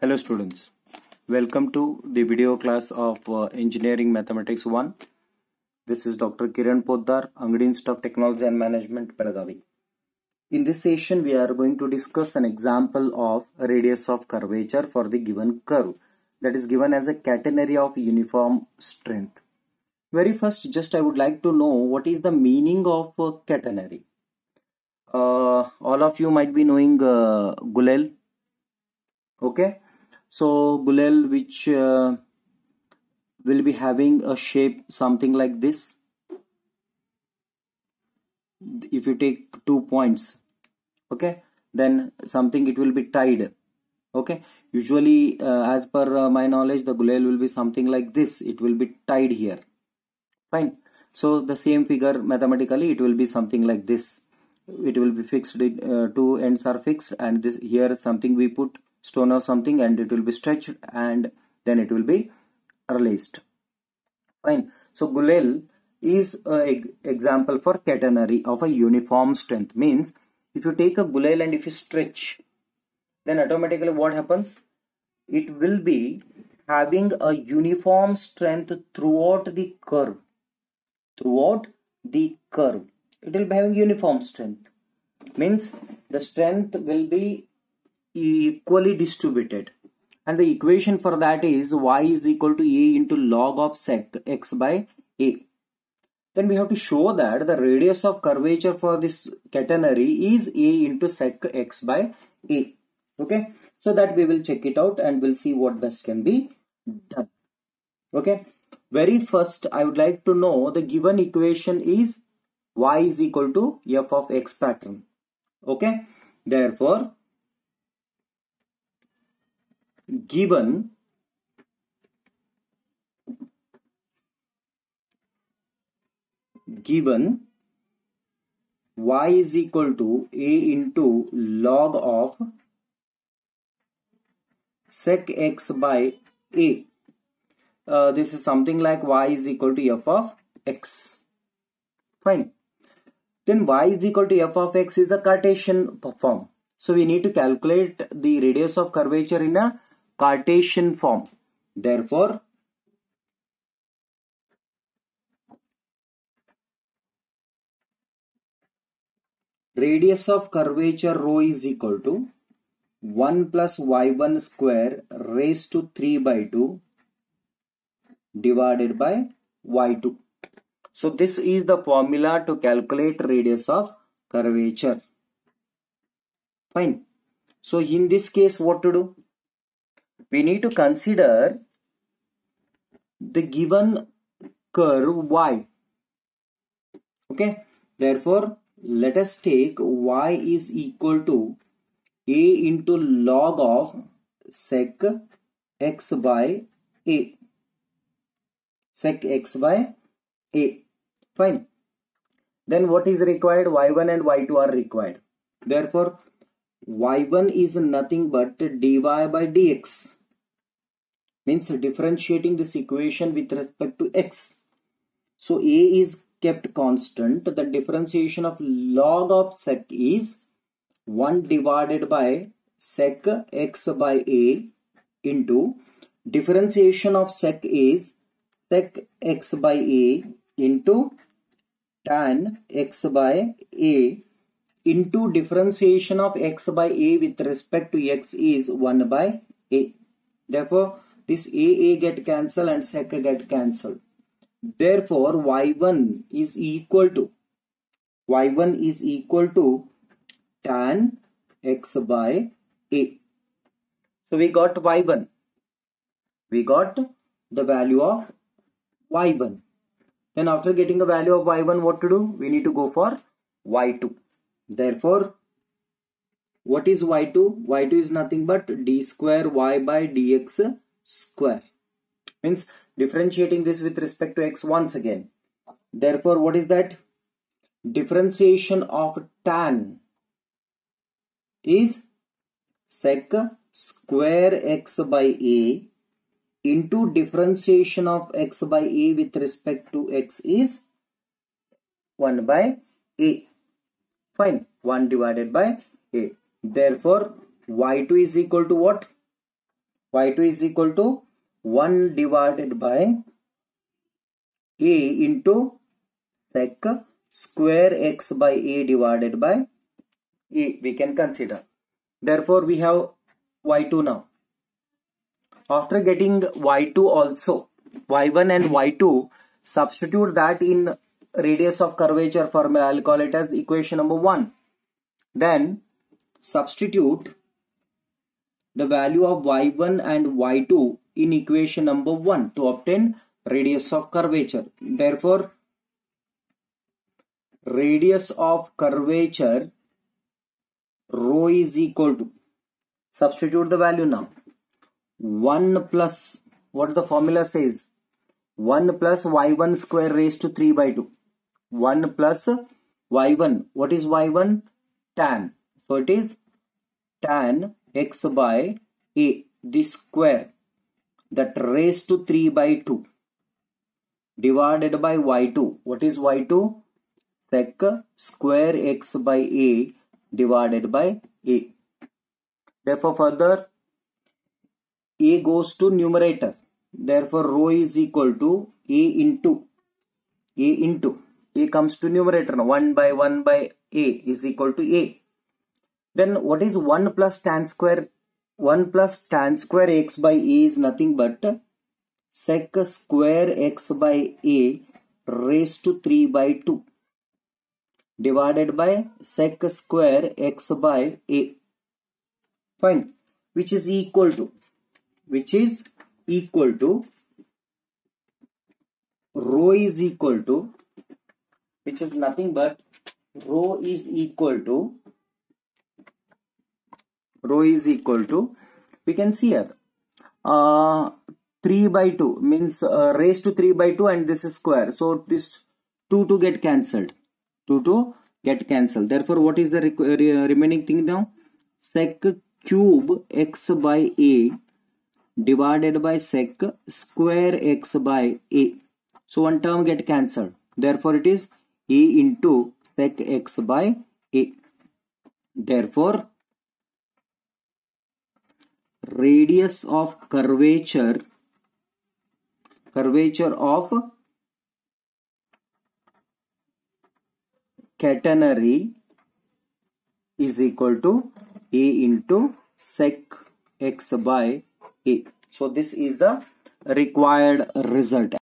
Hello students, welcome to the video class of Engineering Mathematics 1. This is Dr. Kiran Poddar, Angadi Institute of Technology and Management, Belagavi. In this session, we are going to discuss an example of radius of curvature for the given curve that is given as a catenary of uniform strength. Very first, just I would like to know what is the meaning of catenary. All of you might be knowing Gulel. Okay. So Gulel, which will be having a shape something like this. If you take 2 points, okay, then something it will be tied. Okay, usually as per my knowledge, the Gulel will be something like this. It will be tied here. Fine. So the same figure mathematically it will be something like this. It will be fixed. Two ends are fixed, and this here something we put stone or something, and it will be stretched, and then it will be released. Fine. So Gulel is an example for catenary of a uniform strength. Means if you take a Gulel and if you stretch, then automatically what happens? It will be having a uniform strength throughout the curve. Throughout the curve, it will be having uniform strength. Means the strength will be equally distributed, and the equation for that is y is equal to a into log of sec x by a. Then we have to show that the radius of curvature for this catenary is a into sec x by a. Okay, so that we will check it out and we'll see what best can be done. Okay, very first I would like to know the given equation is y is equal to f of x pattern. Okay, therefore given y is equal to a into log of sec x by a. This is something like y is equal to f of x. Fine. Then y is equal to f of x is a Cartesian form. So we need to calculate the radius of curvature in a Cartesian form. Therefore, radius of curvature rho is equal to 1 plus y1 square raised to 3 by 2 divided by y2. So this is the formula to calculate radius of curvature. Fine. So in this case, what to do? We need to consider the given curve y. Okay. Therefore, let us take y is equal to a into log of sec x by a. Sec x by a. Fine. Then what is required? y1 and y2 are required. Therefore, y1 is nothing but dy by dx. Means differentiating this equation with respect to x. So a is kept constant. The differentiation of log of sec is 1 divided by sec x by a into differentiation of sec is sec x by a into tan x by a into differentiation of x by a with respect to x is 1 by a. Therefore, this a get cancelled and sec get cancelled. Therefore, y1 is equal to tan x by a. So we got y1. We got the value of y1. Then after getting the value of y1, what to do? We need to go for y2. Therefore, what is y2? y2 is nothing but d square y by dx square. Means differentiating this with respect to x once again. Therefore, what is that? Differentiation of tan is sec square x by a into differentiation of x by a with respect to x is 1 by a. Fine. 1 divided by a. Therefore, y2 is equal to what? y2 is equal to 1 divided by a into sec square x by a divided by a, we can consider. Therefore, we have y2 now. After getting y2 also, y1 and y2, substitute that in radius of curvature formula. I'll call it as equation number 1. Then substitute the value of y1 and y2 in equation number 1 to obtain radius of curvature. Therefore, radius of curvature rho is equal to, substitute the value now, 1 plus, what the formula says, 1 plus y1 square raised to 3 by 2. 1 plus y1, what is y1? Tan. So it is tan x by a, this square, that raised to 3 by 2 divided by y2. What is y2? Sec square x by a divided by a. Therefore, further a goes to numerator. Therefore, rho is equal to a into a comes to numerator. 1 by a is equal to a. Then what is 1 plus tan square? 1 plus tan square x by a is nothing but sec square x by a raised to 3 by 2 divided by sec square x by a. Fine. Which is equal to rho is equal to, which is nothing but rho is equal to, we can see here 3 by 2 means raised to 3 by 2 and this is square. So this 2 to get cancelled. Therefore, what is the remaining thing now? Sec cube x by a divided by sec square x by a. So one term get cancelled. Therefore, it is a into sec x by a. Therefore, radius of curvature of catenary is equal to a into sec x by a. So this is the required result.